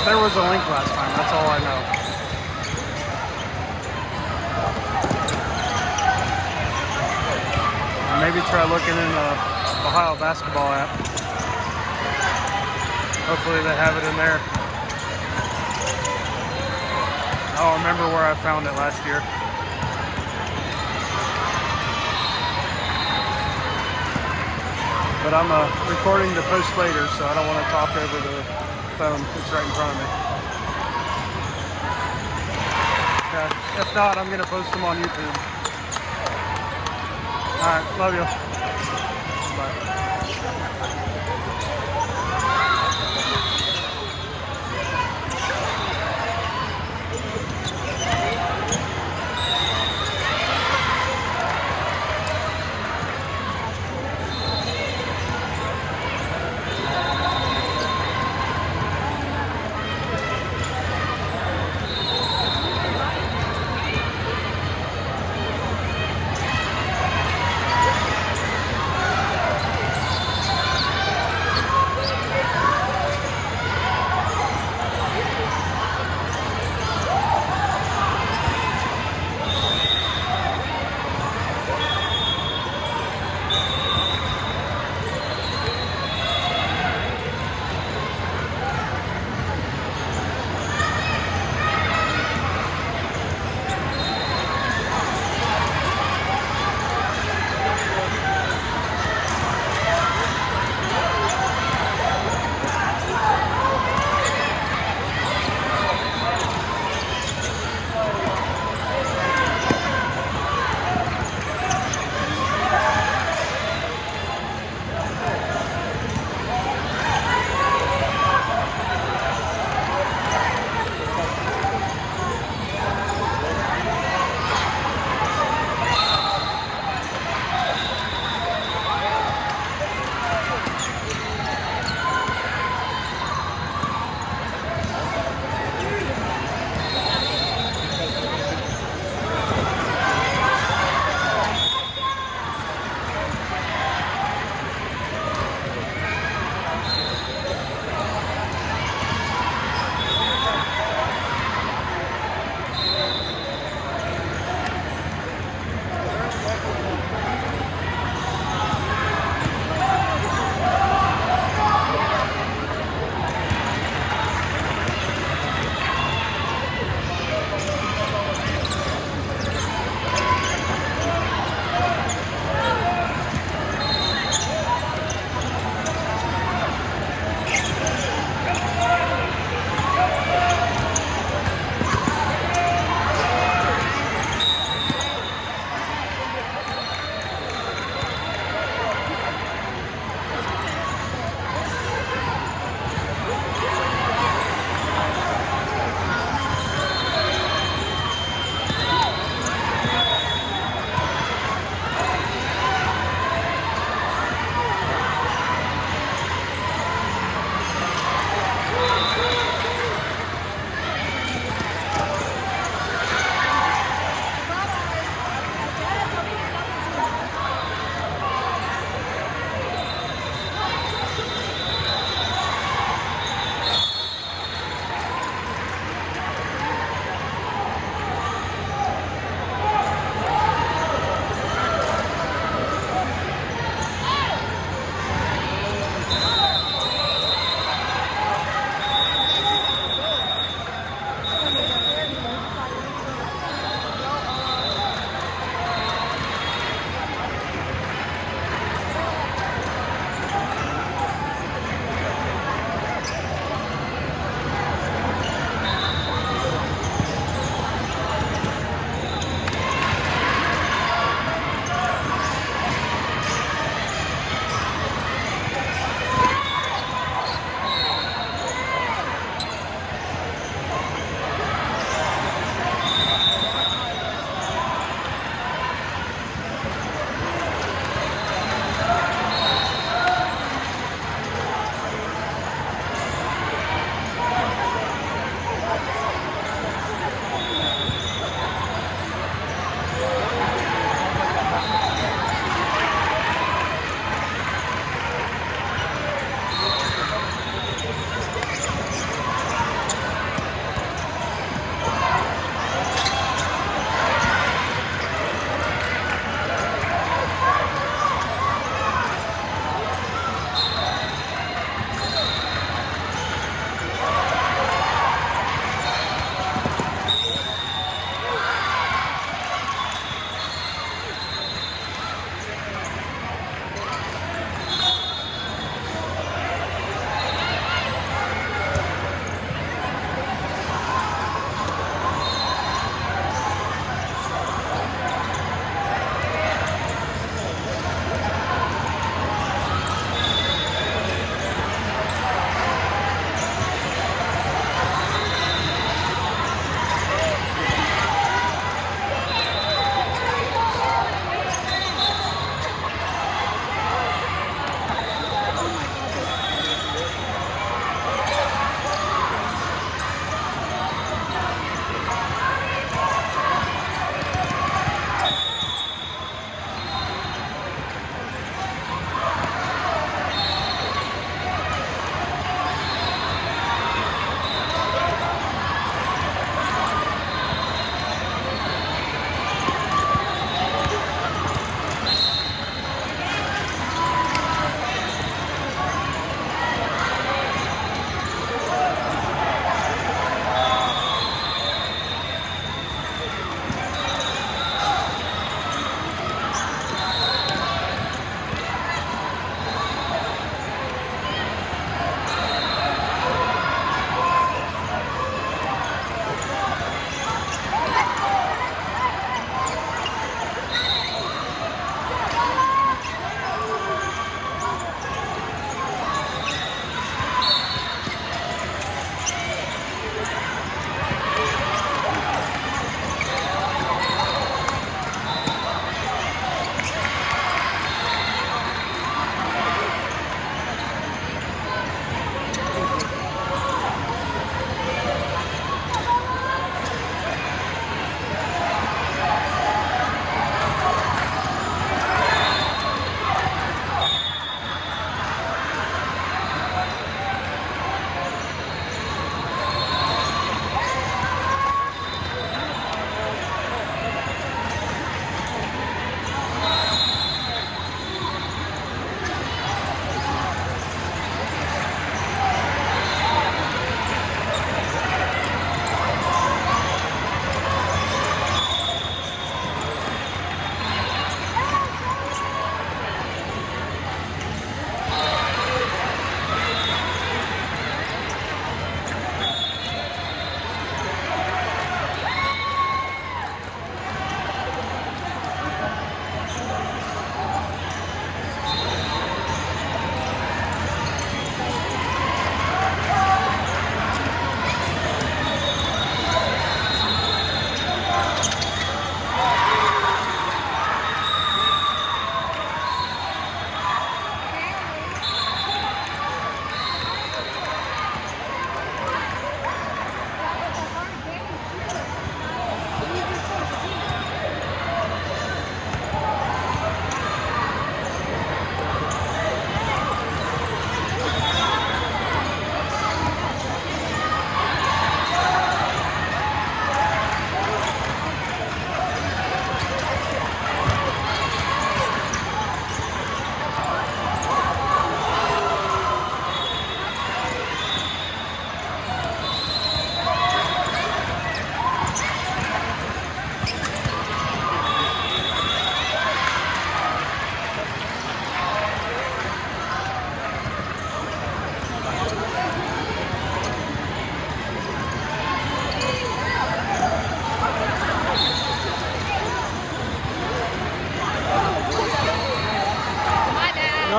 There was a link last time, that's all I know. Maybe try looking in the Ohio basketball app. Hopefully they have it in there. I don't remember where I found it last year. But I'm recording to post later, so I don't want to talk over the phone. It's right in front of me. Okay. If not, I'm going to post them on YouTube. Alright, love you. Bye.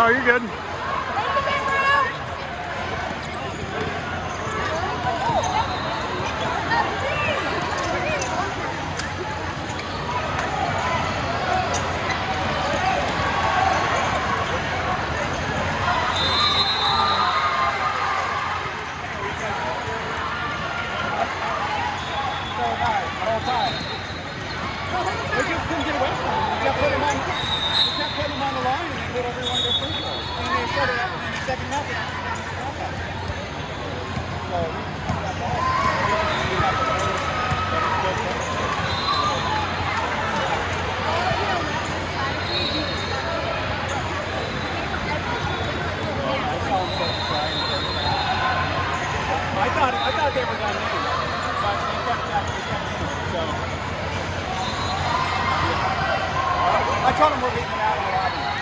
No, you're good. I thought they were done in, but they kept in. So I told them we're leaving out in the lobby.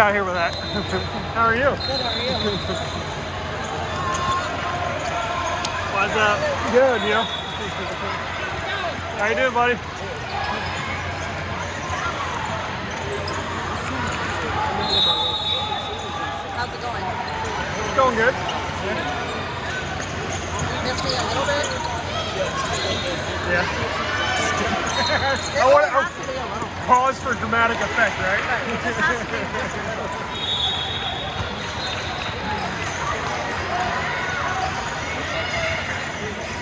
out here with that. How are you? Good, how are you? What's up? Good, you? How you doing, buddy? How's it going? It's going good. Miss me a little bit? Yeah. It I want only has to be a little bit. pause for dramatic effect, right? It just has to be just a little.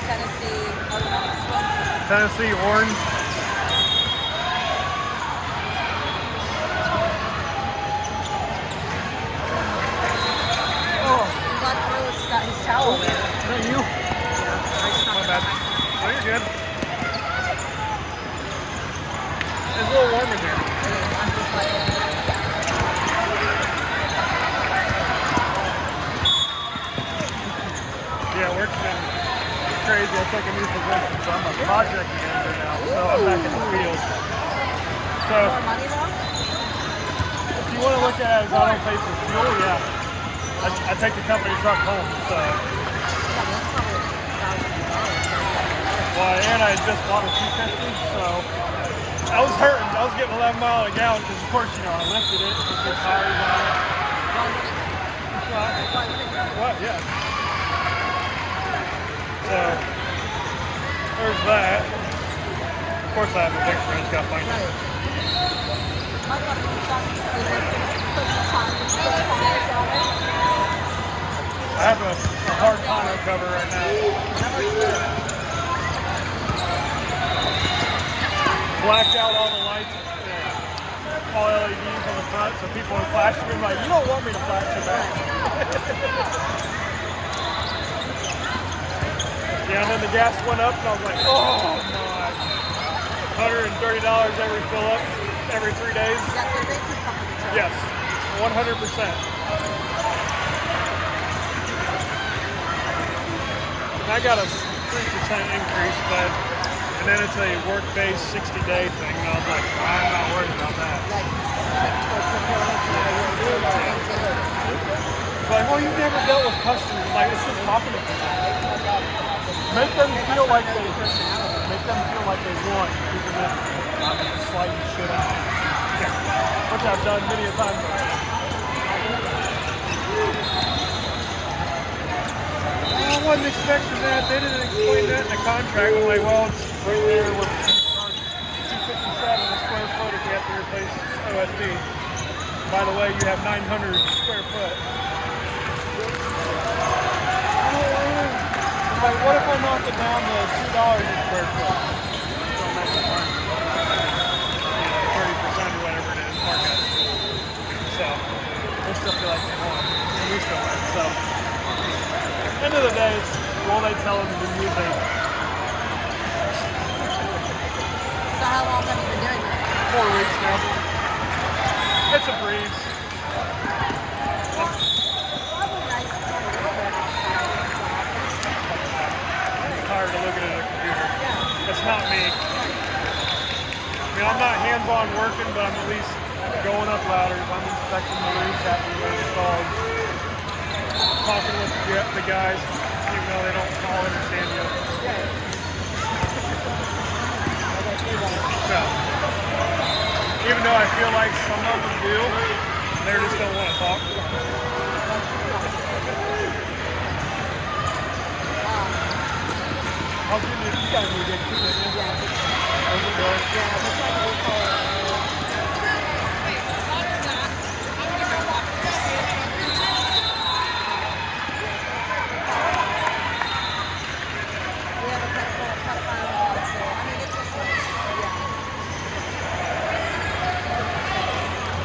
Tennessee, oh, you want this one? Tennessee orange. Oh, I'm glad Carlos got his towel there. is that you? My bad. Oh, you're good. It's a little warm in here. I'm just like, Yeah, work's been crazy. I took a new position, so I'm a project manager now. So I'm back in the field. So more money though? if you want to look at it as I don't pay for fuel, yeah. I take the company truck home. So, Yeah, that's probably $1,000. well, and I just bought a 250, so I was hurting. I was getting 11 miles a gallon because, of course, you know, I lifted it, put the tires on it. What? Yeah. So there's that. Of course, I have a picture. I just got to find it. My buddy was talking to me, like, put the tires on it. I have a hard tonneau cover right now. Blacked out all the lights, all LEDs on the front, so people are flashing me like, you don't want me to flash you back. Yeah, and then the gas went up, and I was like, oh my. $130 every fill up, every 3 days. Yeah, so they keep company truck. Yes, 100%. And I got a 3% increase, but and then it's a work-based 60-day thing. And I was like, I'm not worried about that. It's like, well, you've never dealt with customers. Like, it's just talking to them. Make them feel like they want, even if I'm just sliding shit out. Yeah. Which I've done many a time. I wasn't expecting that. They didn't explain that in the contract. I'm like, well, it's right there with $257 a square foot if you have to replace OSB. By the way, you have 900 square foot. I'm like, what if I knock it down to $2 a square foot? Don't make it work. 30% or whatever it is, market. So, they still feel like they want. And we still want. So, end of the day, it's all they tell them to do music. So how long have you been doing that? 4 weeks now. It's a breeze. Probably nice to get a little bit outside. I'm tired of looking at a computer. Yeah. It's not me. I mean, I'm not hands-on working, but I'm at least going up ladders. I'm inspecting the roofs after they're installed. Talking with the guys, even though they don't all understand you. So, even though I feel like some of them do, they just don't want to talk. How's your new? You got a new gig too, didn't you? How's it going?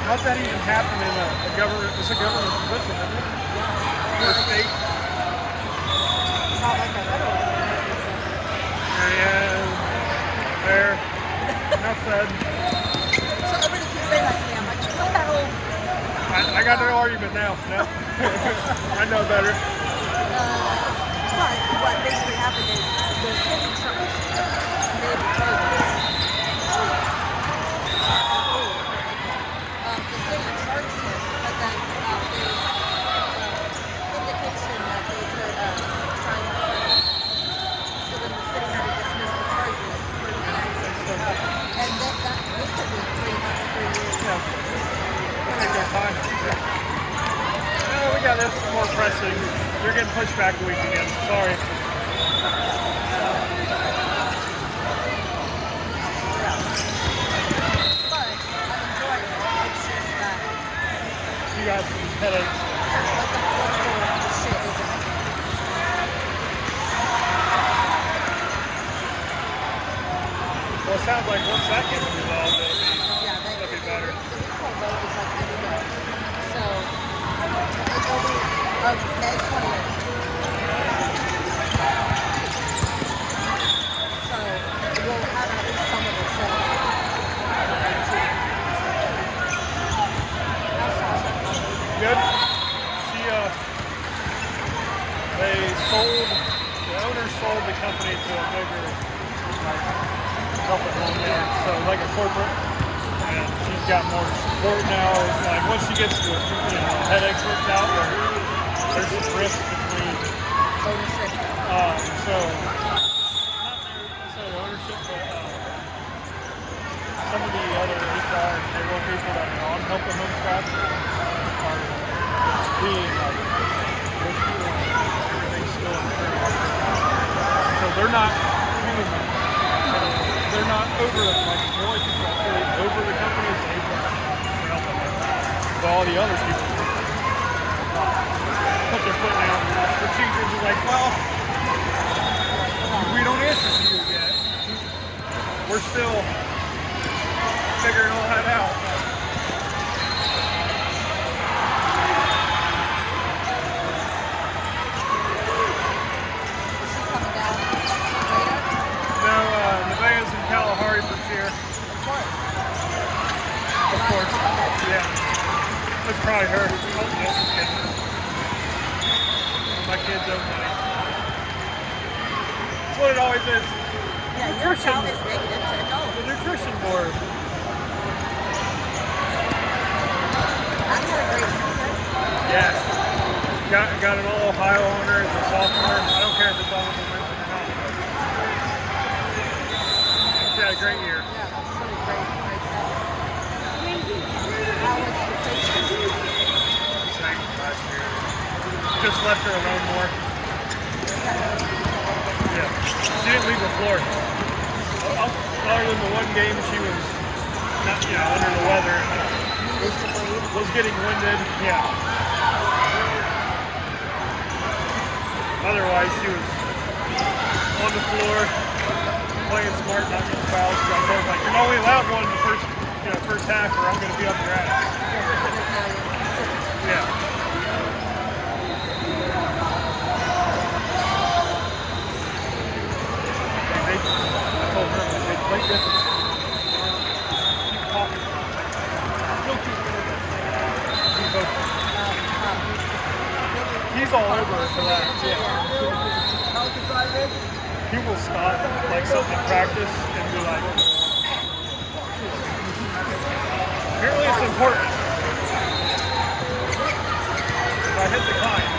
How's that even happen in a government? It's a government position, isn't it? Or state? It's not like a federal position. Yeah. There. Enough said. So everybody keeps saying that to me. I'm like, what the hell? I got no argument now. No. I know better. But what basically happened is the city church made the tables. The city charged him, but You're getting pushed back a week again. Sorry. But I'm enjoying it. It's just that You got some headaches. like the fourth shit isn't. Well, it sounds like once that gets resolved, Yeah, it'll be better. the recall vote is like any day. So it will be of May 20th. So we'll have at least some of it settled. How's Tasha? Good. She, they sold, the owner sold the company to a bigger, like, help at home there. So, like a corporate. And she's got more support now. Like, once she gets the, headaches worked out, there's some risk between, Ownership. so, not necessarily ownership, but, some of the other HR and payroll people that are on help at home staff are being like, everything's still in the so they're not doing that. So they're not over it. Like the only people that really over the company is the HR for helping them. But all the other people put their foot down. Procedures are like, well, we don't answer to you yet. We're still figuring all that out. Is she coming down later? No, Nevaeh's in Kalahari for cheer. Of course. Of course. Yeah. That's probably her. Oh, no, just kidding. My kids own money. That's what it always is. Yeah, your account is negative $10. The nutrition board. I've had a great season. Yes. Got an all Ohio owner as a sophomore. I don't care if it's on the momentum or not. She had a great year. Yeah, that's really great stuff. How was the patient? Sang last year. Just left her alone more. Yeah. She didn't leave the floor. Other than the one game she was not, under the weather. Was getting winded. Yeah. Otherwise, she was on the floor, playing smart, not getting fouls. So I told her, like, you're only allowed one in the first half, or I'm going to be up your ass. Yeah. I told her, they play different. Keep talking. Still keep keep vocal. He's all over it for that. Yeah. He will stop like something in practice and be like, apparently it's important. If I hit the client.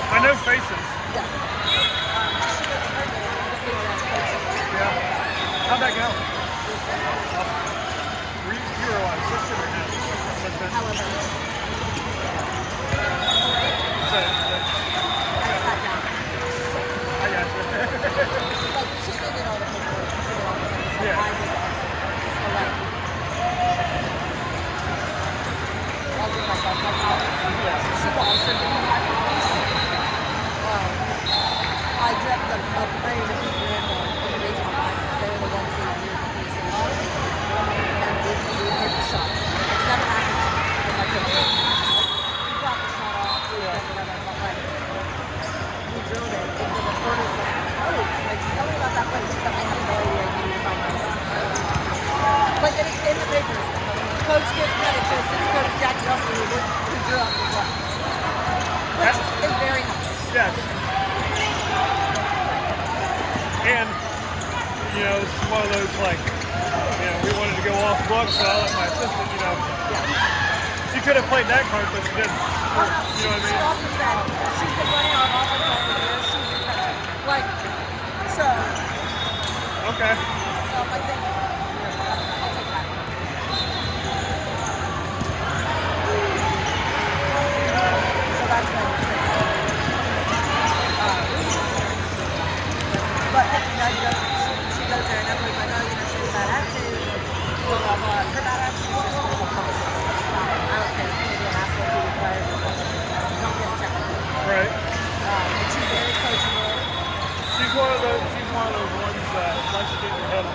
I know faces. Yeah. Yeah. How'd that go? You were what, assistant or no? Assistant. However, So, I sat down. I got you. Like, she did all the paperwork. She did all the things. So Yeah. I did the exercise. So, like, I'll give myself of those like, we wanted to go off book, so I let my assistant, she could have played that card, but she didn't. She also said she's been running our offense all year. She's incredible. Like, so. Okay. So I'm like, thank you. I'll take that. So that's what I'm saying. But she goes there and everybody's like, oh, she has a bad attitude. Blah, blah, blah. Her bad attitude is just physical competence. I don't care if you be an asshole to your player. Don't get technical. Right. And she's very coachable. She's one of those ones that likes to get in your head.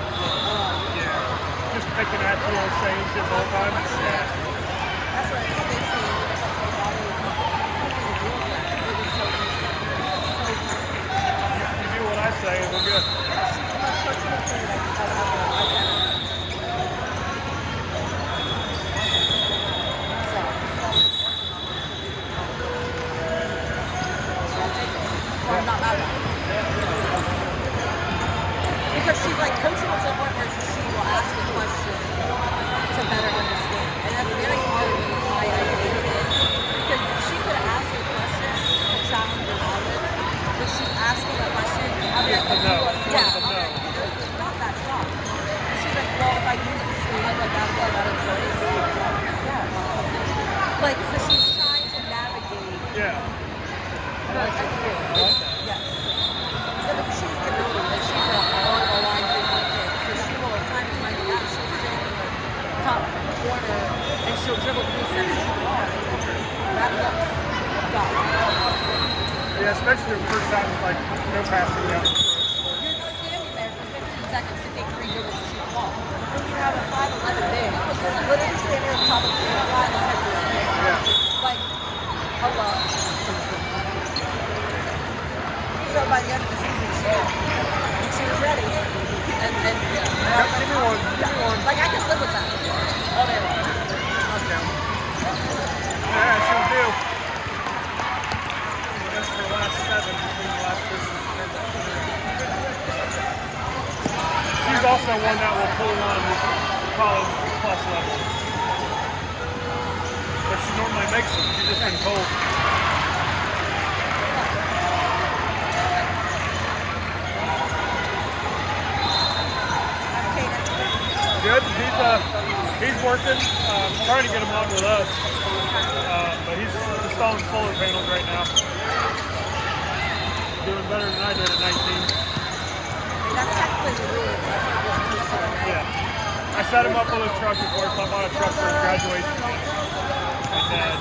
Yeah. Just picking at you and saying shit the whole time. Yeah. That's what Stacey, that's what my daughter was like. It was so easy. You do what I say and we're good. She's the most coachable kid I've ever. I'm not mad at her. Because she's like coachable to the point where she will ask a question to better understand. And that's very hard when you're trying to get it. Because she could ask a question and challenge her out of it. But she's asking a question. I'm like, not that shocked. She's like, well, if I use this sleeve, like, that'll be a better choice. Yeah. Like, so she's trying to navigate. Yeah. Like, I do. Yes. Yeah, but she's the builder. Like, she's a on-the-line 3-point kid. So she will, at times like that, she'll stand in the top corner and she'll dribble 3 sets of the ball. That looks God. Yeah, especially the first time, like, no passing down. You're standing there for 15 seconds to take 3 dribbles to shoot the ball. Then you have a 5'11" big. Literally standing on top of the line and said this thing. Like, hello. So by the end of the season, she was ready. And Give me one. like, I can live with that. All day long. Yeah, she will do. That's her last 7 between the last person. She's also one that will pull on college plus level. But she normally makes them. She's just been told. Good. He's working. Trying to get him on with us, but he's installing solar panels right now. Doing better than I did at 19. That's technically the rule. That's what this piece of it. Yeah. I set him up with a truck before, so I bought a truck for his graduation. And then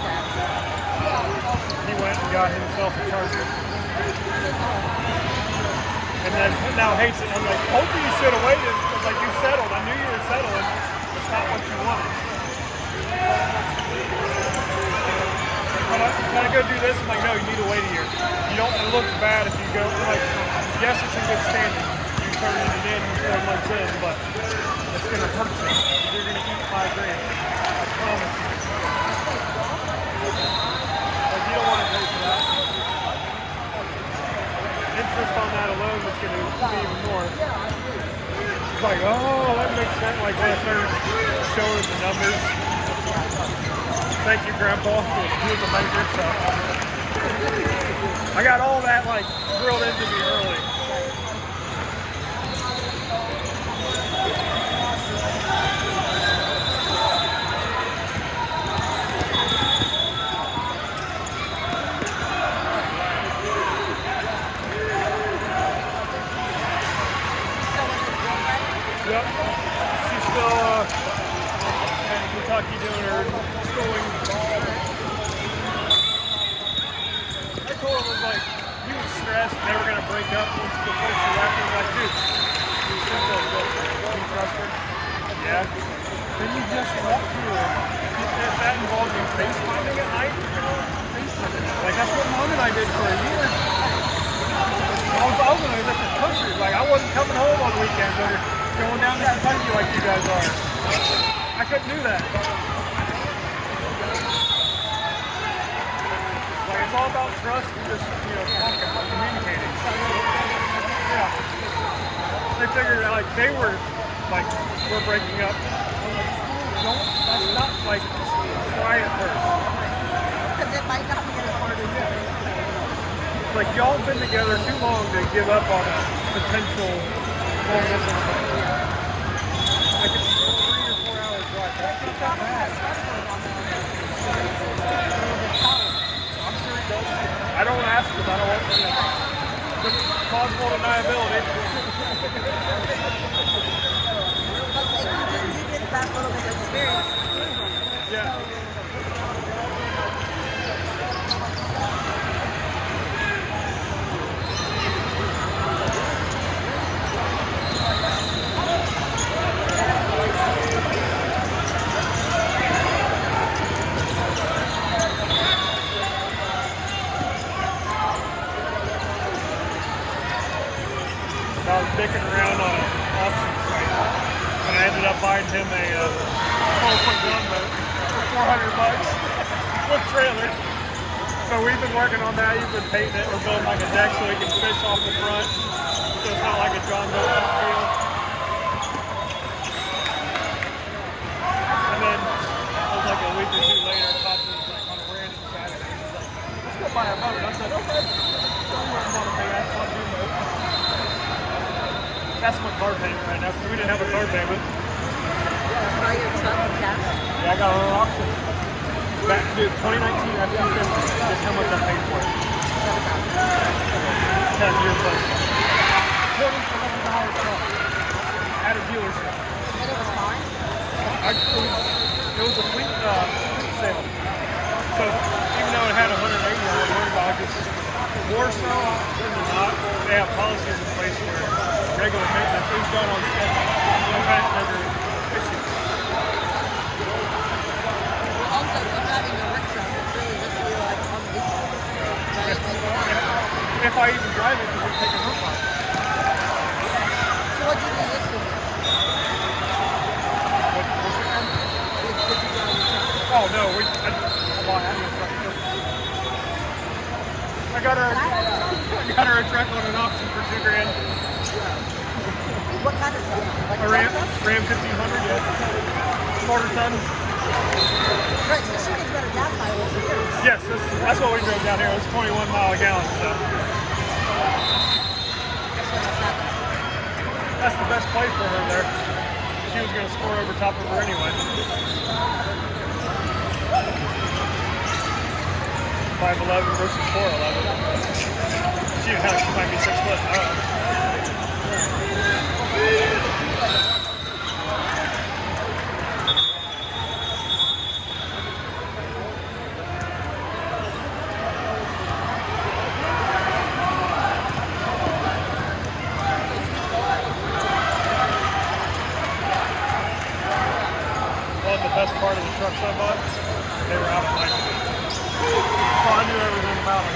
he went and got himself a charger. And then now hates it. I'm like, hopefully you should have waited. Because like you settled. I knew you were settling. It's not what you wanted. Can I go do this? I'm like, no, you need to wait a year. You don't. It looks bad if you go. Like, yes, it's in good standing. You turn it in 4 months in, but it's gonna hurt you. You're gonna eat $5 grand. I promise you. Like you don't want to pay for that. Interest on that alone is going to be even more. It's like, oh, that makes sense. Like when I started showing the numbers. Thank you, Grandpa. He was a banker, so I got all that like drilled into me early. Yep. She's still in Kentucky doing her schooling. I told him, I was like, he was stressed, they were going to break up once before she left. I was like, dude, you trust her? Yeah. Then you just walk through her. If that involves you face climbing at night, like that's what Mom and I did for a year. I was in a different country. Like I wasn't coming home on weekends or going down to Kentucky like you guys are. I couldn't do that. Like it's all about trust and just talking, communicating. Yeah. They figured out like they were like, we're breaking up. I'm like, don't, that's not, like, try it first. Because it might not be as hard as it is. It's like, y'all have been together too long to give up on a potential long distance thing. Like, it's 3 or 4 hours drive. That's not that bad. I'm sure he does. I don't ask because I don't want to. The plausible deniability. But like, you needed that little bit of experience. Yeah. I was dicking around on an auction site, and I ended up buying him a 12-foot gun boat for $400 with trailer. So we've been working on that. He's been painting it. We're building like a deck so he can fish off the front, so it's not like a John boat feel. And then it was like a week or 2 later, Pops was like on a random Saturday. He was like, "Let's go buy a boat." And I said, "Okay." So I'm working on a big ass pontoon boat. That's my car payment right now because we didn't have a car payment. Buy your truck with cash. Yeah, I got an auction. That dude, 2019 F-250. Guess how much I paid for it? 10-year plus. $2,100 truck at a dealership. And it was fine. It was a fleet sale. So even though it had 180, I was worried about it. More so than not, they have policies in place where regular maintenance is done on schedule. No bigger issues. Also, if having a work truck, it's really just for like on the weekend. Right? If I even drive it, because we're taking roof off. So what'd you do this weekend? Did you drive your truck? Oh no, I got her a truck on an auction for $2,000. What kind of truck? Like A Ram 1500, yeah. Quarter ton. Right, so she gets better gas mileage than yours. Yes, that's what we drove down here. It was 21 mile a gallon. So that's the best play for her there. She was going to score over top of her anyway. 5'11" versus 4'11". She might be 6 foot. I don't know. Well, the best part of the trucks I bought, they were out of my so I knew everything about it.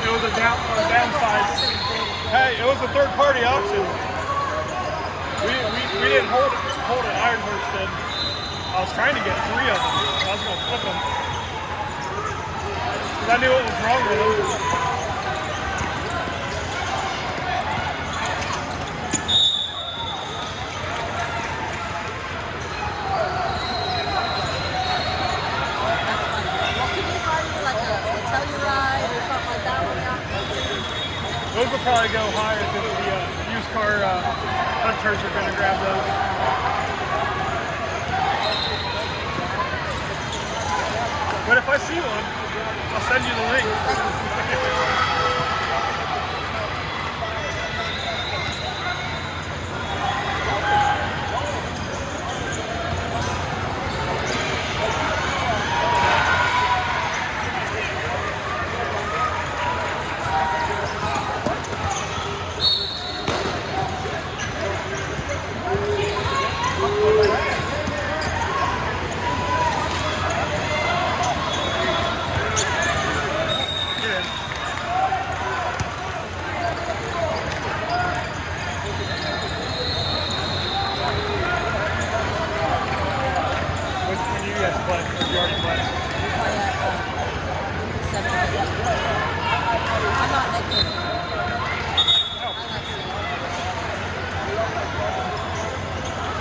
It was a downside. Hey, it was a third-party auction. We didn't hold it. Ironhurst did. I was trying to get 3 of them. I was going to flip them. Because I knew what was wrong with them. Those will probably go higher because the used car hunters are going to grab those. But if I see one, I'll send you the link.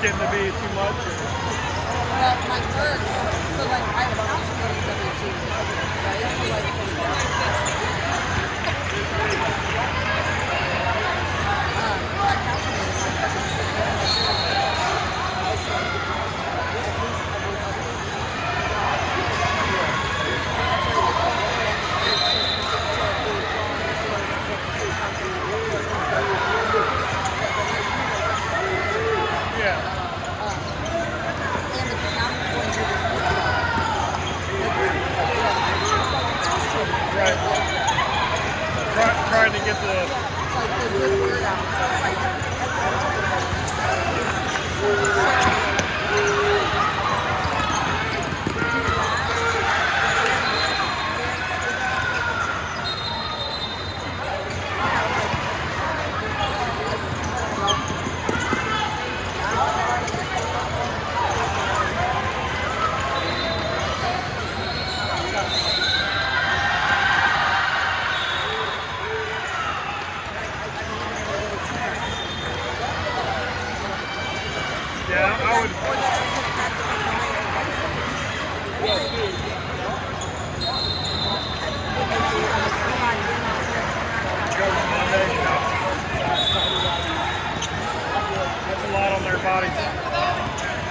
getting to be too much? Or? Well, my work, so like I have council meetings every Tuesday, right? So like my council meetings, my cousin sit there and it's like at least every other week. Yeah. And the county's going to this Right. Trying to get the like the good word out. So it's like yeah, I would. Go on Monday. That's a lot on their bodies.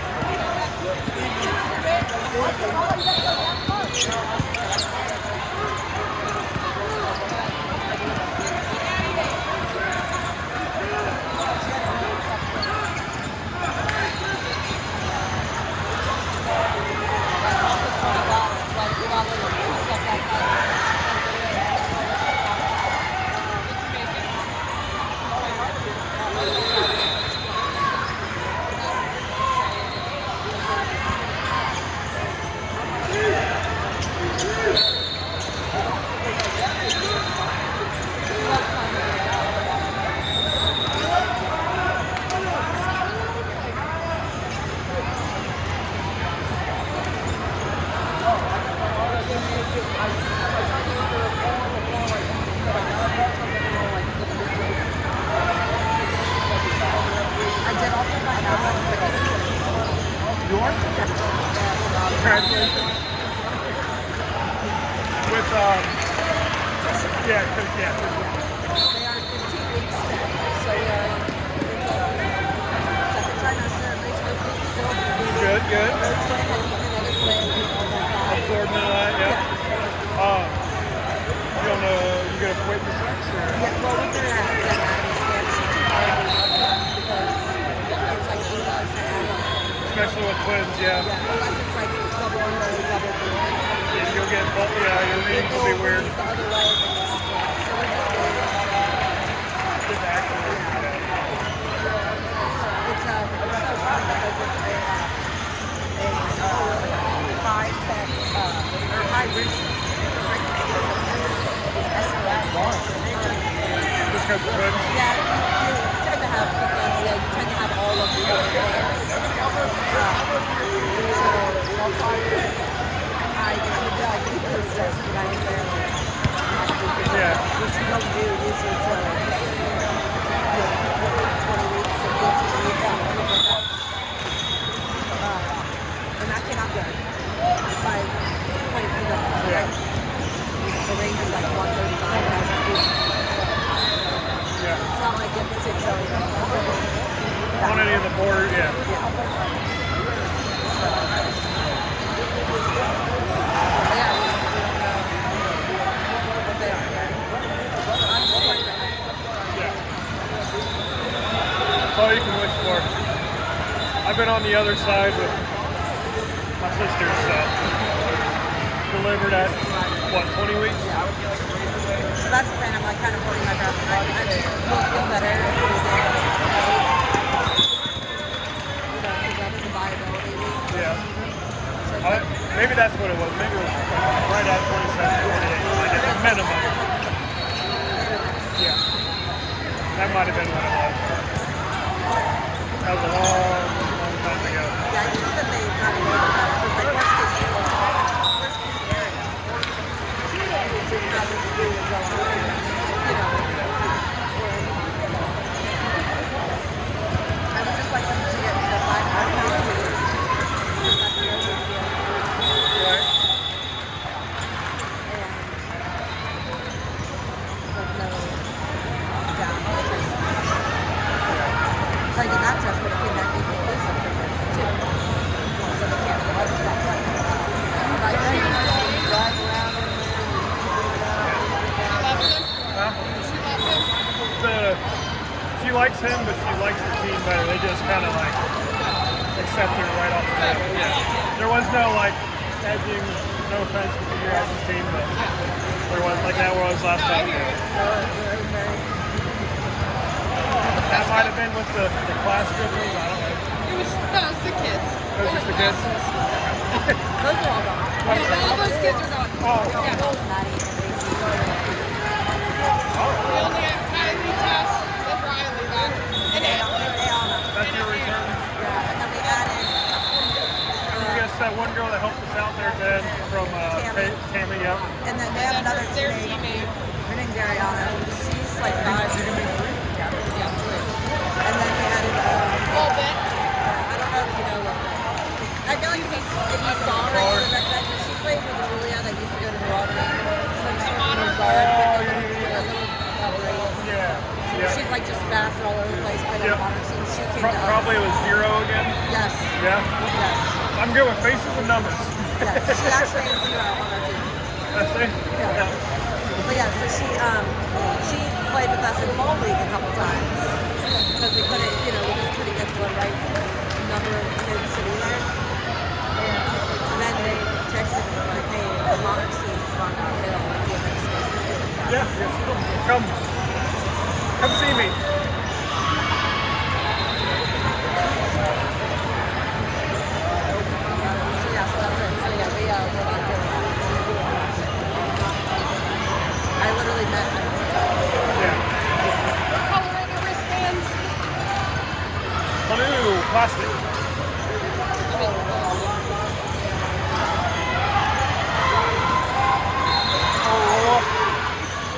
I did also find out that Congratulations. With yeah, yeah. they are 15 weeks today, so we are second trimester, basically still Good, good. third twin has eaten another twin. Absorbing all that, yeah. You don't know, you gonna quit the sex or? Yeah, well, we're gonna have to have anatomy scan. She's too hard because it's like 80% anatomy. Especially with twins, yeah. Yeah, unless it's like double under, double blue. Yeah, you'll get both, yeah, your readings will be weird. The other way, it's a scan. So we're just waiting. Just accident. It's so fun because it's a high tech or high risk pregnancy. It's SMAC. Just because of twins? Yeah, you tend to have preeclampsia. You tend to have all of the other things. I did this test when I was there. Yeah. Which you don't do usually till 20 weeks or 18 weeks or something like that. And that came out good. By quite a few dollars, right? The range is like 135,000 feet. Yeah. It's not like it's 6 or On any of the board, yeah. That's all you can wish for. I've been on the other side with my sister's delivered at, what, 20 weeks? So that's the thing, I'm like kind of holding my breath. I will feel better if we get because that's the viability week. Yeah. So it's like, Maybe that's what it was. Maybe it was right at 27, 28, like at the minimum. Yeah. That might have been what it was. That was a long, long time ago. yeah, I think that they kind of labeled that because like worst case scenario, having to do is go on, you know. I would just like them to get to 5 likes him, but she likes the team better. They just kind of like accept her right off the bat. Yeah. There was no like edging, no offense with your guys' team, but there was like that was last time. That might have been with the class strippers. I don't know. It was the kids. It was just the kids. Those are all gone. All those kids are gone. Oh. Yeah. Maddie and Macy. We only have Kylie, Tess, and Riley left. And Ayana. That's your return. Yeah, and then we added I guess that one girl that helped us out there, Ben, from Tammy, yep. and then they have another their teammate. teammate. Her name's Ariana. She's like 5. You can be free. And then we added Well, Ben, I don't know if you know what. I feel like if you saw her, you would recognize her. She played with Julia that used to go to the Albany. She's like super guard with the little braids. Yeah. She's like just fast and all over the place, playing Yep. on modern scenes. She came to us. Probably it was 0 again. Yes. Yeah. Yes. I'm good with faces and numbers. Yes. She actually is 0 on our team. I see. Yeah. But yeah, so she played with us in fall league a couple times because we couldn't, we just couldn't get the right number of kids to be there. And then they texted me like, hey, the modern scene is gone downhill. Do you have any spaces? Yeah. Yes. Come see me. So yeah, so that's it. So yeah, we're not doing that. I literally met them. Yeah. what color are the wristbands? Blue plastic.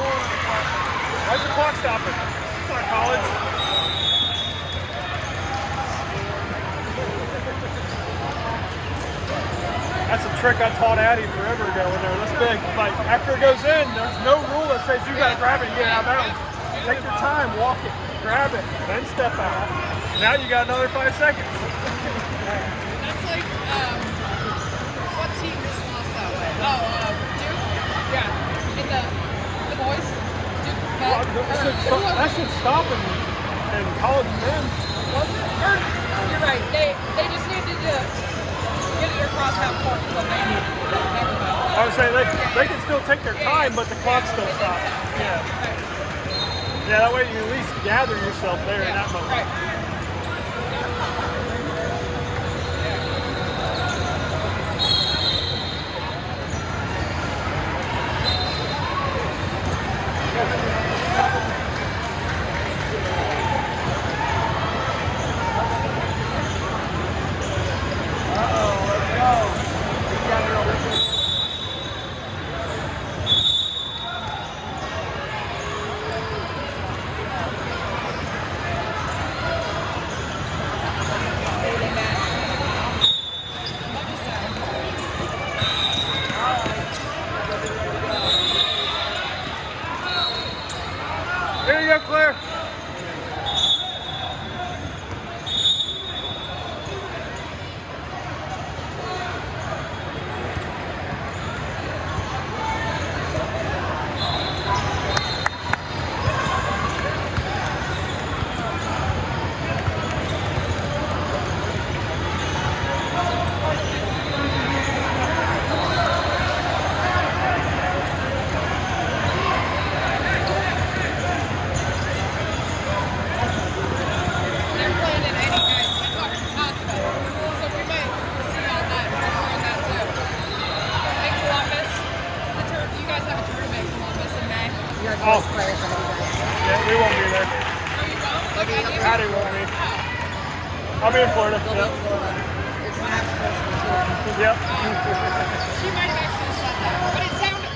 Why's the clock stopping? Come on, college. That's a trick I taught Addie forever ago when they were this big. Like, after it goes in, there's no rule that says you gotta grab it and get out of bounds. Take your time, walk it, grab it, then step out. Now you got another 5 seconds. That's like, what team just lost that way? Oh, Duke? Yeah. In the boys? Duke. That should stop in college men's. Was it? Or, you're right. They just needed to get it across half court is what they needed. Never mind. I would say they can still take their time, but the clock still stops. Yeah. Yeah, that way you at least gather yourself there in that moment. Right. Here you go, Claire. They're playing in 80 guys. I talked to Todd about it. So we might see all that on that too. In Columbus, you guys have a tournament in Columbus in May. You guys always play with anybody. Yeah, we won't be there. Oh, you don't? Like, I knew Addie won't be. Oh. I'll be in Florida. They'll Yep. be in Florida. It's national too. Yep. She might have actually said that. But it sounded.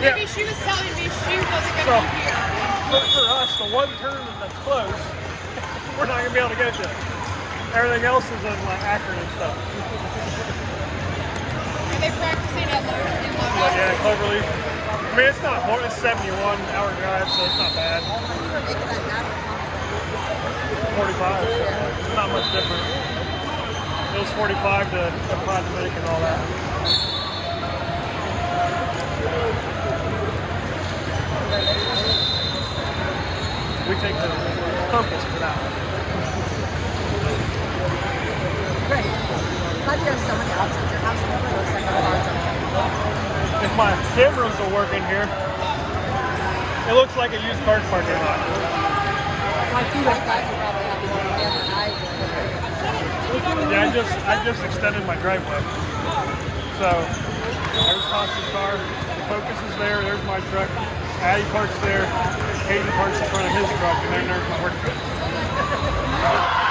Yeah. Maybe she was telling me she wasn't going So, to be here. for us, the one tournament that's close, we're not going to be able to go to. Everything else is in like Akron and stuff. Are they practicing at in Loveland? Yeah, Cloverleaf. I mean, it's not hard. It's 71-hour drive, so it's not bad. 45. It's not much different. It was 45 to Pride Dominican and all that. We take the focus for that one. Great. How do you have so many options? Your house never looks like a project. If my cameras are working here, it looks like a used car parking lot. I thought you probably have more than I do. Yeah, I just extended my driveway. So there's Tasha's car. The Focus is there. There's my truck. Addie parks there. Hayden parks in front of his truck, and then there's my work truck.